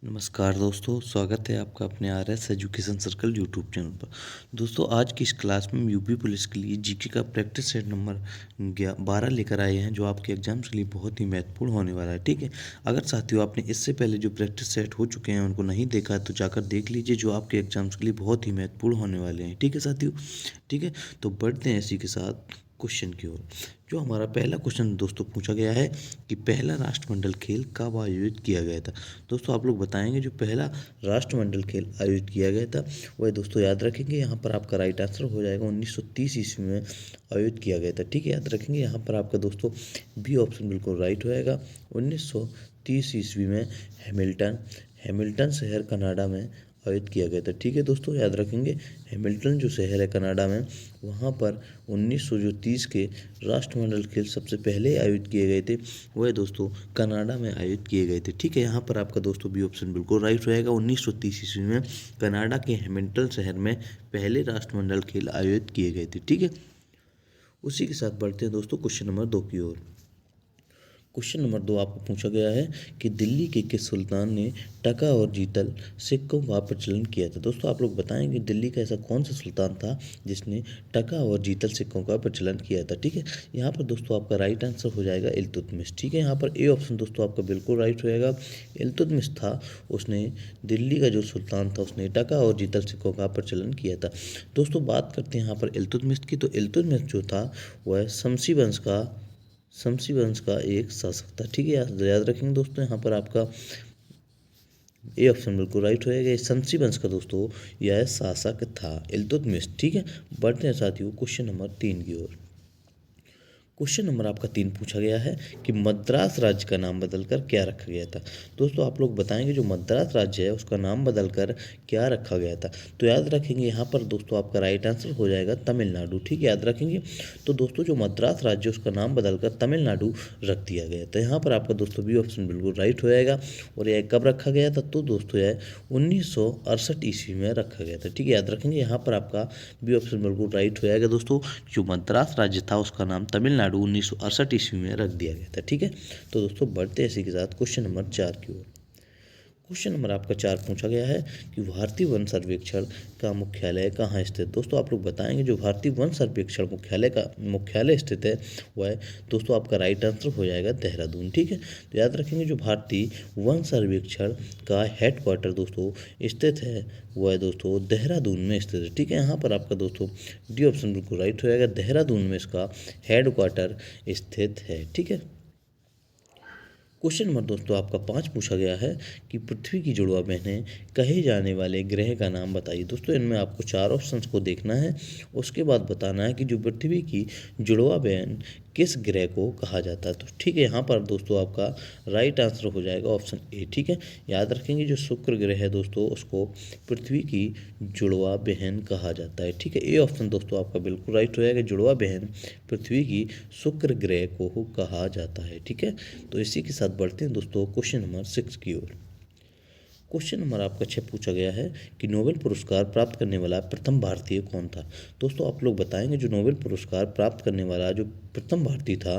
नमस्कार दोस्तों, स्वागत है आपका अपने RS. Education circle YouTube channel पर। दोस्तों, आज की इस क्लास में हम यूपी पुलिस के लिए जीके का प्रैक्टिस सेट नंबर 12 लेकर आए हैं, जो आपके एग्जाम्स के लिए बहुत ही महत्वपूर्ण होने वाला है। ठीक है, अगर साथियों आपने इससे पहले जो प्रैक्टिस सेट हो चुके हैं उनको नहीं देखा है तो जाकर देख लीजिए, जो आपके एग्जाम्स के लिए बहुत ही महत्वपूर्ण होने वाले हैं। ठीक है साथियों, ठीक है, तो बढ़ते हैं इसी के साथ क्वेश्चन की ओर। जो हमारा पहला क्वेश्चन दोस्तों पूछा गया है कि पहला राष्ट्रमंडल खेल कब आयोजित किया गया था। दोस्तों आप लोग बताएंगे जो पहला राष्ट्रमंडल खेल आयोजित किया गया था वह दोस्तों याद रखेंगे, यहाँ पर आपका राइट आंसर हो जाएगा 1930 ईस्वी में आयोजित किया गया था। ठीक है, याद रखेंगे, यहाँ पर आपका दोस्तों बी ऑप्शन बिल्कुल राइट होएगा। 1930 ईस्वी में हैमिल्टन हैमिल्टन शहर कनाडा में आयोजित किया गया था। ठीक है दोस्तों, याद रखेंगे, हैमिल्टन जो शहर है कनाडा में, वहाँ पर 1930 के राष्ट्रमंडल खेल सबसे पहले आयोजित किए गए थे, वह दोस्तों कनाडा में आयोजित किए गए थे। ठीक है, यहाँ पर आपका दोस्तों बी ऑप्शन बिल्कुल राइट रहेगा। 1930 ईस्वी में कनाडा के हैमिल्टन शहर में पहले राष्ट्रमंडल खेल आयोजित किए गए थे। ठीक है, उसी के साथ बढ़ते हैं दोस्तों क्वेश्चन नंबर 2 की ओर। क्वेश्चन नंबर 2 आपको पूछा गया है कि दिल्ली के किस सुल्तान ने टका और जीतल सिक्कों का प्रचलन किया था। दोस्तों आप लोग बताएंगे दिल्ली का ऐसा कौन सा सुल्तान था जिसने टका और जीतल सिक्कों का प्रचलन किया था। ठीक है, यहाँ पर दोस्तों आपका राइट आंसर हो जाएगा इल्तुतमिश। ठीक है, यहाँ पर ए ऑप्शन दोस्तों आपका बिल्कुल राइट रहेगा। इल्तुतमिश था, उसने दिल्ली का जो सुल्तान था उसने टका और जीतल सिक्कों का प्रचलन किया था। दोस्तों बात करते हैं यहाँ पर इल्तुतमिश की, तो इल्तुतमिश जो था वह शमसी वंश का एक शासक था। ठीक है, याद रखेंगे दोस्तों, यहाँ पर आपका ए ऑप्शन बिल्कुल राइट होएगा। शमसी वंश का दोस्तों यह शासक था इल्तुतमिश। ठीक है, बढ़ते हैं साथियों क्वेश्चन नंबर 3 की ओर। क्वेश्चन नंबर आपका 3 पूछा गया है कि मद्रास राज्य का नाम बदलकर क्या रखा गया था। दोस्तों आप लोग बताएंगे जो मद्रास राज्य है उसका नाम बदलकर क्या रखा गया था। तो याद रखेंगे, यहाँ पर दोस्तों आपका राइट आंसर हो जाएगा तमिलनाडु। ठीक है, याद रखेंगे, तो दोस्तों जो मद्रास राज्य उसका नाम बदलकर तमिलनाडु रख दिया गया था। यहाँ पर आपका दोस्तों बी ऑप्शन बिल्कुल राइट हो जाएगा। और यह कब रखा गया था, तो दोस्तों यह 1968 ईस्वी में रखा गया था। ठीक है, याद रखेंगे, यहाँ पर आपका बी ऑप्शन बिल्कुल राइट हो जाएगा। दोस्तों जो मद्रास राज्य था उसका नाम तमिलनाडु 1968 ईस्वी में रख दिया गया था। ठीक है, तो दोस्तों बढ़ते हैं इसी के साथ क्वेश्चन नंबर 4 की ओर। क्वेश्चन नंबर आपका 4 पूछा गया है कि भारतीय वन सर्वेक्षण का मुख्यालय कहाँ स्थित। दोस्तों आप लोग बताएंगे जो भारतीय वन सर्वेक्षण मुख्यालय स्थित है वह दोस्तों आपका राइट आंसर हो जाएगा देहरादून। ठीक है, तो याद रखेंगे जो भारतीय वन सर्वेक्षण का हेडक्वार्टर दोस्तों स्थित है वह दोस्तों देहरादून में स्थित है। ठीक है, यहाँ पर आपका दोस्तों डी ऑप्शन बिल्कुल राइट हो जाएगा, देहरादून में इसका हेडक्वार्टर स्थित है। ठीक है, क्वेश्चन नंबर दोस्तों आपका 5 पूछा गया है कि पृथ्वी की जुड़वा बहनें कहे जाने वाले ग्रह का नाम बताइए। दोस्तों इनमें आपको 4 ऑप्शंस को देखना है, उसके बाद बताना है कि जो पृथ्वी की जुड़वा बहन किस ग्रह को कहा जाता है। तो ठीक है, यहाँ पर दोस्तों आपका राइट आंसर हो जाएगा ऑप्शन ए। ठीक है, याद रखेंगे जो शुक्र ग्रह है दोस्तों उसको पृथ्वी की जुड़वा बहन कहा जाता है। ठीक है, ए ऑप्शन दोस्तों आपका बिल्कुल राइट हो जाएगा, जुड़वा बहन पृथ्वी की शुक्र ग्रह को कहा जाता है। ठीक है, तो इसी के साथ बढ़ते हैं दोस्तों क्वेश्चन नंबर 6 की ओर। क्वेश्चन नंबर आपका 6 पूछा गया है कि नोबेल पुरस्कार प्राप्त करने वाला प्रथम भारतीय कौन था। दोस्तों आप लोग बताएंगे जो नोबेल पुरस्कार प्राप्त करने वाला जो प्रथम भारतीय था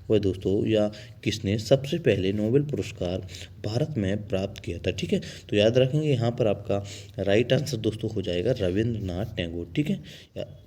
वह दोस्तों या किसने सबसे पहले नोबेल पुरस्कार भारत में प्राप्त किया था। ठीक है, तो याद रखेंगे यहाँ पर आपका राइट आंसर दोस्तों हो जाएगा रविंद्रनाथ टैगोर। ठीक है,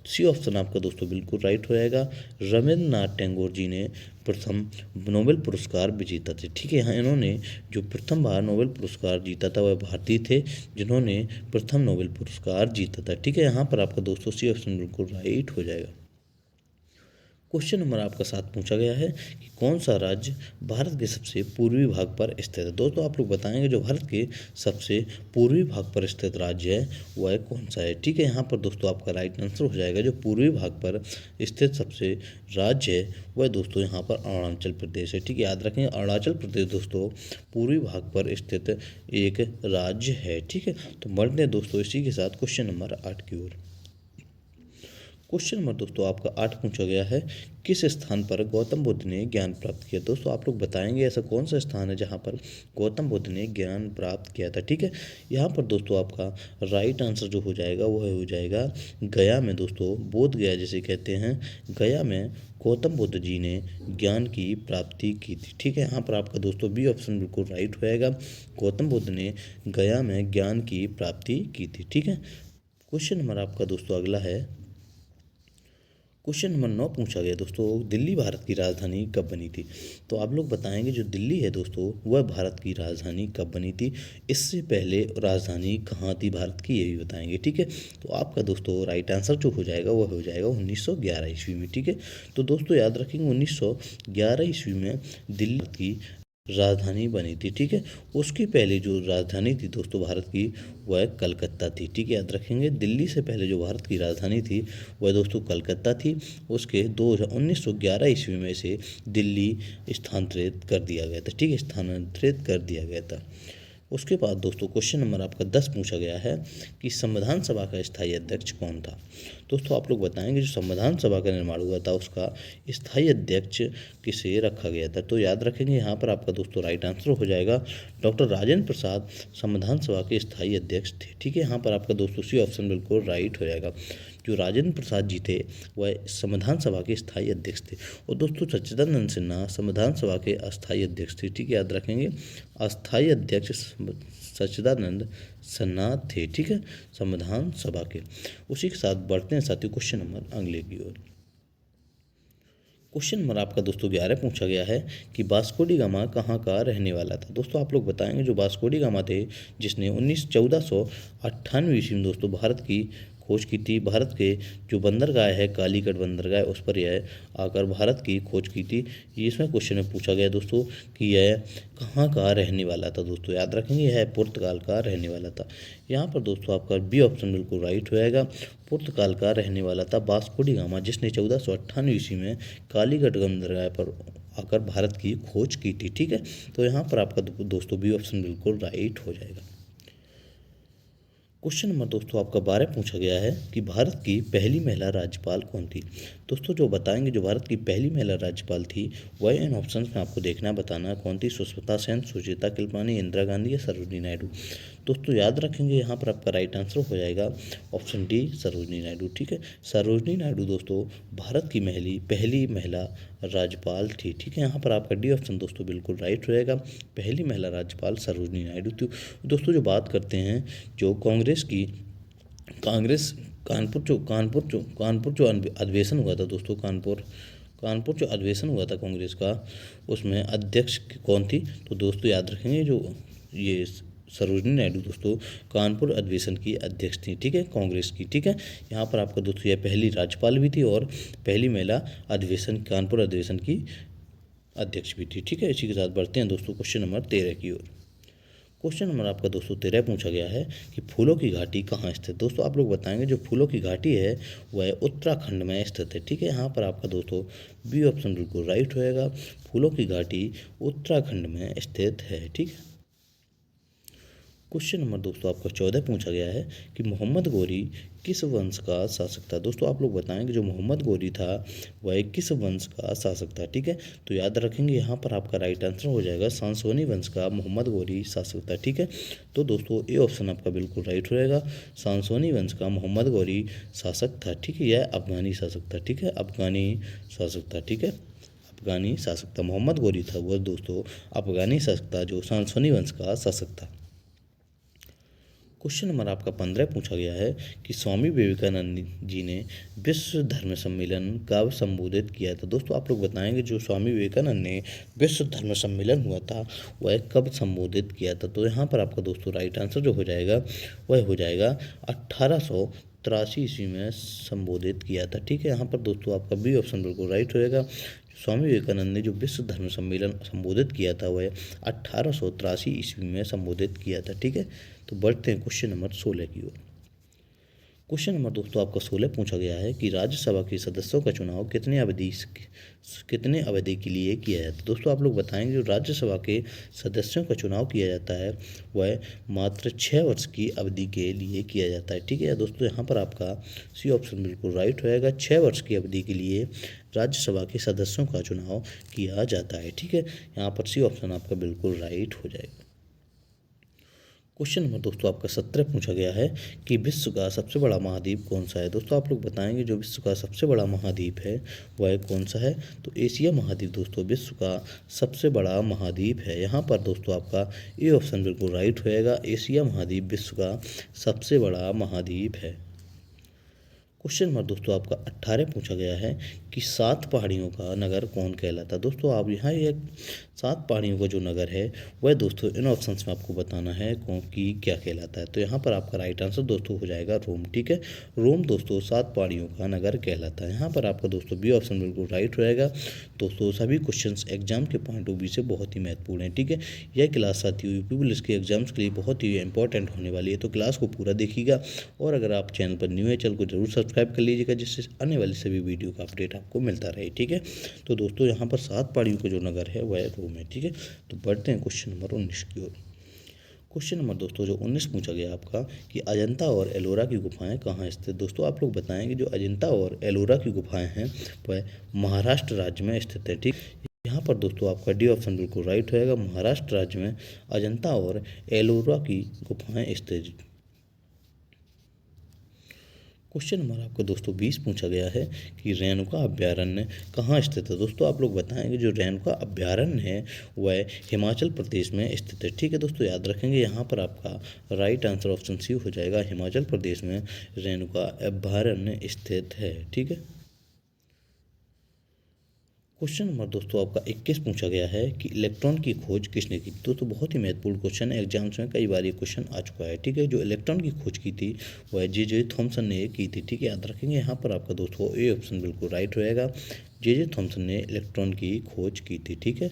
सी ऑप्शन आपका दोस्तों बिल्कुल राइट हो जाएगा, रविंद्रनाथ टैगोर जी ने प्रथम नोबेल पुरस्कार विजेता थे। ठीक है, यहाँ इन्होंने जो प्रथम बार नोबेल पुरस्कार जीता था वह भारतीय थे जिन्होंने प्रथम नोबेल पुरस्कार जीता था। ठीक है, यहाँ पर आपका दोस्तों सी ऑप्शन बिल्कुल राइट हो जाएगा। क्वेश्चन नंबर आपका 7 पूछा गया है कि कौन सा राज्य भारत के सबसे पूर्वी भाग पर स्थित है। दोस्तों आप लोग बताएंगे जो भारत के सबसे पूर्वी भाग पर स्थित राज्य है वह कौन सा है। ठीक है, यहाँ पर दोस्तों आपका राइट आंसर हो जाएगा जो पूर्वी भाग पर स्थित सबसे राज्य है वह दोस्तों यहाँ पर अरुणाचल प्रदेश है। ठीक है, याद रखें अरुणाचल प्रदेश दोस्तों पूर्वी भाग पर स्थित एक राज्य है। ठीक है, तो बढ़ते हैं दोस्तों इसी के साथ क्वेश्चन नंबर 8 की ओर। क्वेश्चन नंबर दोस्तों आपका 8 पूछा गया है, किस स्थान पर गौतम बुद्ध ने ज्ञान प्राप्त किया। दोस्तों आप लोग बताएंगे ऐसा कौन सा स्थान है जहाँ पर गौतम बुद्ध ने ज्ञान प्राप्त किया था। ठीक है, यहाँ पर दोस्तों आपका राइट आंसर जो हो जाएगा वो हो जाएगा गया में। दोस्तों बोध गया जिसे कहते हैं, गया में गौतम बुद्ध जी ने ज्ञान की प्राप्ति की थी। ठीक है, यहाँ पर आपका दोस्तों बी ऑप्शन बिल्कुल राइट होएगा, गौतम बुद्ध ने गया में ज्ञान की प्राप्ति की थी। ठीक है, क्वेश्चन नंबर आपका दोस्तों अगला है, क्वेश्चन नंबर 9 पूछा गया दोस्तों, दिल्ली भारत की राजधानी कब बनी थी। तो आप लोग बताएंगे जो दिल्ली है दोस्तों वह भारत की राजधानी कब बनी थी, इससे पहले राजधानी कहाँ थी भारत की ये भी बताएंगे। ठीक है, तो आपका दोस्तों राइट आंसर जो हो जाएगा वह हो जाएगा 1911 ईस्वी में। ठीक है, तो दोस्तों याद रखेंगे 1911 ईस्वी में दिल्ली की राजधानी बनी थी। ठीक है, उसकी पहले जो राजधानी थी दोस्तों भारत की वह कलकत्ता थी। ठीक है, याद रखेंगे दिल्ली से पहले जो भारत की राजधानी थी वह दोस्तों कलकत्ता थी। उसके 1911 ईस्वी में से दिल्ली स्थानांतरित कर दिया गया था। ठीक है, स्थानांतरित कर दिया गया था। उसके बाद दोस्तों क्वेश्चन नंबर आपका 10 पूछा गया है कि संविधान सभा का स्थायी अध्यक्ष कौन था। दोस्तों आप लोग बताएंगे जो संविधान सभा का निर्माण हुआ था उसका स्थायी अध्यक्ष किसे रखा गया था। तो याद रखेंगे यहाँ पर आपका दोस्तों राइट आंसर हो जाएगा डॉक्टर राजेंद्र प्रसाद संविधान सभा के स्थायी अध्यक्ष थे। ठीक है, यहाँ पर आपका दोस्तों सी ऑप्शन बिल्कुल राइट हो जाएगा, जो राजेंद्र प्रसाद जी थे वह संविधान सभा के स्थायी अध्यक्ष थे। और दोस्तों सच्चिदानंद सिन्हा संविधान सभा के अस्थायी अध्यक्ष थे। ठीक है, याद रखेंगे अस्थायी अध्यक्ष सच्चिदानंद सिन्हा थे। ठीक है, संविधान सभा के। उसी के साथ बढ़ते हैं साथियों क्वेश्चन नंबर अगले की ओर। क्वेश्चन नंबर आपका दोस्तों 11 पूछा गया है कि वास्को डी गामा कहाँ का रहने वाला था। दोस्तों आप लोग बताएंगे जो वास्को डी गामा थे जिसने 1498 ईस्वी में दोस्तों भारत की खोज की थी। भारत के जो बंदरगाह है कालीकट बंदरगाह उस पर यह आकर भारत की खोज की थी। ये इसमें क्वेश्चन में पूछा गया दोस्तों कि यह कहाँ का रहने वाला था। दोस्तों याद रखेंगे यह पुर्तगाल का रहने वाला था। यहाँ पर दोस्तों आपका बी ऑप्शन बिल्कुल राइट होएगा, पुर्तगाल का रहने वाला था वास्को डी गामा जिसने 1498 ईस्वी में कालीकट बंदरगाह पर आकर भारत की खोज की थी। ठीक है, तो यहाँ पर आपका दोस्तों बी ऑप्शन बिल्कुल राइट हो जाएगा। क्वेश्चन नंबर दोस्तों आपका 12 पूछा गया है कि भारत की पहली महिला राज्यपाल कौन थी। दोस्तों जो बताएंगे जो भारत की पहली महिला राज्यपाल थी वह इन ऑप्शंस में आपको देखना बताना कौन थी, सुष्मिता सेन, सुचेता कृपलानी, इंदिरा गांधी या सरोजिनी नायडू। दोस्तों याद रखेंगे यहाँ पर आपका राइट आंसर हो जाएगा ऑप्शन डी सरोजिनी नायडू। ठीक है, सरोजिनी नायडू दोस्तों भारत की पहली महिला राज्यपाल थी। ठीक है, यहाँ पर आपका डी ऑप्शन दोस्तों बिल्कुल राइट रहेगा, पहली महिला राज्यपाल सरोजिनी नायडू थी। दोस्तों जो बात करते हैं जो कांग्रेस कानपुर जो अधिवेशन हुआ था दोस्तों, कानपुर जो अधिवेशन हुआ था कांग्रेस का उसमें अध्यक्ष कौन थी। तो दोस्तों याद रखेंगे जो ये सरोजिनी नायडू दोस्तों कानपुर अधिवेशन की अध्यक्ष थी। ठीक है, कांग्रेस की। ठीक है, यहाँ पर आपका दोस्तों यह पहली राज्यपाल भी थी और पहली महिला कानपुर अधिवेशन की अध्यक्ष भी थी। ठीक है, इसी के साथ बढ़ते हैं दोस्तों क्वेश्चन नंबर 13 की ओर। क्वेश्चन नंबर आपका दोस्तों 13 पूछा गया है कि फूलों की घाटी कहाँ स्थित। दोस्तों आप लोग बताएंगे जो फूलों की घाटी है वह उत्तराखंड में स्थित है। ठीक है, यहाँ पर आपका दोस्तों बी ऑप्शन बिल्कुल राइट होएगा, फूलों की घाटी उत्तराखंड में स्थित है। ठीक है, क्वेश्चन नंबर दोस्तों आपका 14 पूछा गया है कि मोहम्मद गोरी किस वंश का शासक था। दोस्तों आप लोग बताएंगे जो मोहम्मद गोरी था वह किस वंश का शासक था। ठीक है, तो याद रखेंगे यहाँ पर आपका राइट आंसर हो जाएगा सांसवानी वंश का मोहम्मद गोरी शासक था। ठीक है, तो दोस्तों ए ऑप्शन आपका बिल्कुल राइट रहेगा, सांसवानी वंश का मोहम्मद गोरी शासक था। ठीक है, यह अफगानी शासक था। ठीक है, अफगानी शासक था। ठीक है, अफगानी शासक था, मोहम्मद गोरी था वह दोस्तों अफगानी शासक था जो सांसवानी वंश का शासक था। क्वेश्चन नंबर आपका 15 पूछा गया है कि स्वामी विवेकानंद जी ने विश्व धर्म सम्मेलन कब संबोधित किया था। दोस्तों आप लोग बताएंगे जो स्वामी विवेकानंद ने विश्व धर्म सम्मेलन हुआ था वह कब संबोधित किया था। तो यहाँ पर आपका दोस्तों राइट आंसर जो हो जाएगा वह हो जाएगा 1883 ईस्वी में संबोधित किया था। ठीक है, यहाँ पर दोस्तों आपका बी ऑप्शन बिल्कुल राइट होएगा, स्वामी विवेकानंद ने जो विश्व धर्म सम्मेलन संबोधित किया था वह 1883 ईस्वी में संबोधित किया था। ठीक है, तो बढ़ते हैं क्वेश्चन नंबर 16 की ओर। क्वेश्चन नंबर दोस्तों आपका 16 पूछा गया है कि राज्यसभा के सदस्यों का चुनाव कितने अवधि के लिए किया जाता है। दोस्तों आप लोग बताएंगे जो राज्यसभा के सदस्यों का चुनाव किया जाता है वह मात्र 6 वर्ष की अवधि के लिए किया जाता है। ठीक है दोस्तों, यहाँ पर आपका सी ऑप्शन बिल्कुल राइट रहेगा। 6 वर्ष की अवधि के लिए राज्यसभा के सदस्यों का चुनाव किया जाता है। ठीक है, यहाँ पर सी ऑप्शन आपका बिल्कुल राइट हो जाएगा। क्वेश्चन नंबर दोस्तों आपका 17 पूछा गया है कि विश्व का सबसे बड़ा महाद्वीप कौन सा है। दोस्तों आप लोग बताएंगे जो विश्व का सबसे बड़ा महाद्वीप है वह कौन सा है। तो एशिया महाद्वीप दोस्तों विश्व का सबसे बड़ा महाद्वीप है। यहाँ पर दोस्तों आपका ए ऑप्शन बिल्कुल राइट होएगा। एशिया महाद्वीप विश्व का सबसे बड़ा महाद्वीप है। क्वेश्चन नंबर दोस्तों आपका 18 पूछा गया है कि 7 पहाड़ियों का नगर कौन कहलाता है। दोस्तों आप यहाँ एक 7 पहाड़ियों का जो नगर है वह दोस्तों इन ऑप्शंस में आपको बताना है कौन की क्या कहलाता है। तो यहाँ पर आपका राइट आंसर दोस्तों हो जाएगा रोम। ठीक है, रोम दोस्तों 7 पहाड़ियों का नगर कहलाता है। यहाँ पर आपका दोस्तों बी ऑप्शन बिल्कुल राइट रहेगा। दोस्तों सभी क्वेश्चंस एग्जाम के पॉइंट ऑफ व्यू से बहुत ही महत्वपूर्ण है। ठीक है, यह क्लास साथियों यूपी पुलिस के एग्जाम्स के लिए बहुत ही इंपॉर्टेंट होने वाली है। तो क्लास को पूरा देखिएगा और अगर आप चैनल पर न्यू है चैनल को जरूर सब्सक्राइब कर लीजिएगा जिससे आने वाली सभी वीडियो का अपडेट आपको मिलता रहे। ठीक है, तो दोस्तों यहाँ पर 7 पहाड़ियों का जो नगर है वह रोम है। ठीक है, तो बढ़ते हैं क्वेश्चन नंबर 19 की ओर। क्वेश्चन नंबर दोस्तों जो 19 पूछा गया आपका कि अजंता और एलोरा की गुफाएं कहाँ स्थित। दोस्तों आप लोग बताएंगे जो अजंता और एलोरा की गुफाएं हैं वह महाराष्ट्र राज्य में स्थित है। ठीक, यहाँ पर दोस्तों आपका डी ऑप्शन बिल्कुल राइट होएगा। महाराष्ट्र राज्य में अजंता और एलोरा की गुफाएं स्थित। क्वेश्चन नंबर आपका दोस्तों 20 पूछा गया है कि रेणुका अभ्यारण्य कहाँ स्थित है। दोस्तों आप लोग बताएंगे जो रेणुका अभ्यारण्य है वह हिमाचल प्रदेश में स्थित है। ठीक है दोस्तों, याद रखेंगे यहाँ पर आपका राइट आंसर ऑप्शन सी हो जाएगा। हिमाचल प्रदेश में रेणुका अभ्यारण्य स्थित है। ठीक है, क्वेश्चन नंबर दोस्तों आपका 21 पूछा गया है कि इलेक्ट्रॉन की खोज किसने की। दोस्तों बहुत ही महत्वपूर्ण क्वेश्चन है, एग्जाम्स में कई बार ये क्वेश्चन आ चुका है। ठीक है, जो इलेक्ट्रॉन की खोज की थी वह जे थॉमसन ने की थी। ठीक है, याद रखेंगे यहाँ पर आपका दोस्तों ए ऑप्शन बिल्कुल राइट रहेगा। जे थॉमसन ने इलेक्ट्रॉन की खोज की थी। ठीक है,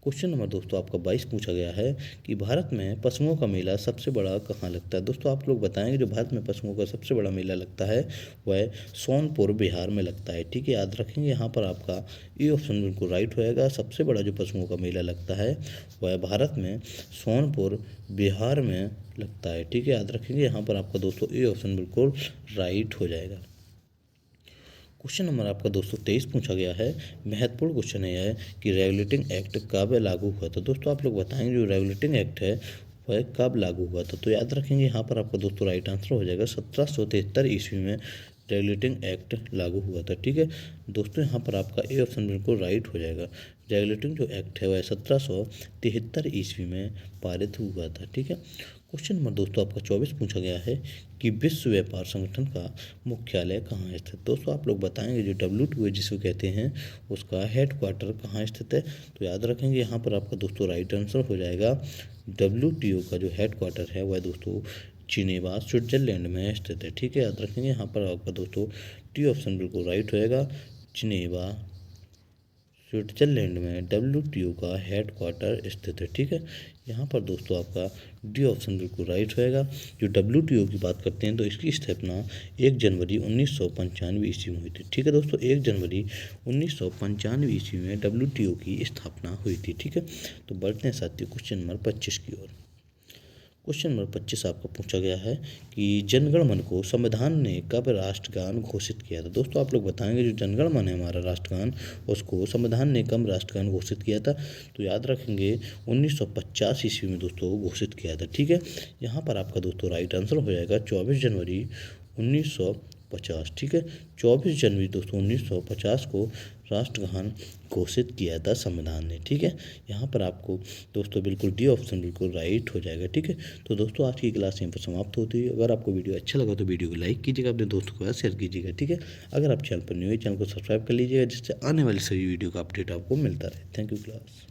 क्वेश्चन नंबर दोस्तों आपका 22 पूछा गया है कि भारत में पशुओं का मेला सबसे बड़ा कहाँ लगता है। दोस्तों आप लोग बताएंगे जो भारत में पशुओं का सबसे बड़ा मेला लगता है वह सोनपुर बिहार में लगता है। ठीक है, याद रखेंगे यहाँ पर आपका ये ऑप्शन बिल्कुल राइट होएगा। सबसे बड़ा जो पशुओं का मेला लगता है वह भारत में सोनपुर बिहार में लगता है। ठीक है, याद रखेंगे यहाँ पर आपका दोस्तों ये ऑप्शन बिल्कुल राइट हो जाएगा। क्वेश्चन नंबर आपका दोस्तों 23 पूछा गया है। महत्वपूर्ण क्वेश्चन है यह कि रेगुलेटिंग एक्ट कब लागू हुआ था। दोस्तों आप लोग बताएंगे जो रेगुलेटिंग एक्ट है वह कब लागू हुआ था। तो याद रखेंगे यहाँ पर आपका दोस्तों राइट आंसर हो जाएगा 1773 ईस्वी में रेगुलेटिंग एक्ट लागू हुआ था। ठीक है दोस्तों, यहाँ पर आपका ए ऑप्शन बिल्कुल राइट हो जाएगा। रेगुलेटिंग जो एक्ट है वह 1773 ईस्वी में पारित हुआ था। ठीक है, क्वेश्चन नंबर दोस्तों आपका 24 पूछा गया है कि विश्व व्यापार संगठन का मुख्यालय कहाँ है स्थित। दोस्तों आप लोग बताएंगे जो WTO जिसको कहते हैं उसका हेडक्वार्टर कहाँ स्थित है। तो याद रखेंगे यहाँ पर आपका दोस्तों राइट आंसर हो जाएगा। WTO का जो हेडक्वार्टर है वह दोस्तों जिनेवा स्विट्जरलैंड में स्थित है। ठीक है, याद रखेंगे यहाँ पर आपका दोस्तों टी ऑप्शन बिल्कुल राइट होएगा। जिनेवा स्विट्जरलैंड में WTO का हेडक्वार्टर स्थित है। ठीक है, यहाँ पर दोस्तों आपका डी ऑप्शन बिल्कुल राइट होएगा। जो WTO की बात करते हैं तो इसकी स्थापना 1 जनवरी 1995 ईस्वी में हुई थी। ठीक है दोस्तों, 1 जनवरी 1995 ईस्वी में WTO की स्थापना हुई थी। ठीक है, तो बढ़ते हैं साथियों क्वेश्चन नंबर 25 की ओर। क्वेश्चन नंबर 25 आपका पूछा गया है कि जनगण मन को संविधान ने कब राष्ट्रगान घोषित किया था। दोस्तों आप लोग बताएंगे जो जनगण मन है हमारा राष्ट्रगान उसको संविधान ने कब राष्ट्रगान घोषित किया था। तो याद रखेंगे 1950 ईस्वी में दोस्तों घोषित किया था। ठीक है, यहाँ पर आपका दोस्तों राइट आंसर हो जाएगा 24 जनवरी 1950। ठीक है, 24 जनवरी दोस्तों 1950 को राष्ट्रगान घोषित किया था संविधान ने। ठीक है, यहाँ पर आपको दोस्तों बिल्कुल डी ऑप्शन बिल्कुल राइट हो जाएगा। ठीक है, तो दोस्तों आज की क्लास यहीं पर समाप्त होती है। अगर आपको वीडियो अच्छा लगा तो वीडियो को लाइक कीजिएगा, अपने दोस्तों के साथ शेयर कीजिएगा। ठीक है, अगर आप चैनल पर न्यू है चैनल को सब्सक्राइब कर लीजिएगा जिससे आने वाली सभी वीडियो का अपडेट आपको मिलता रहे। Thank you class.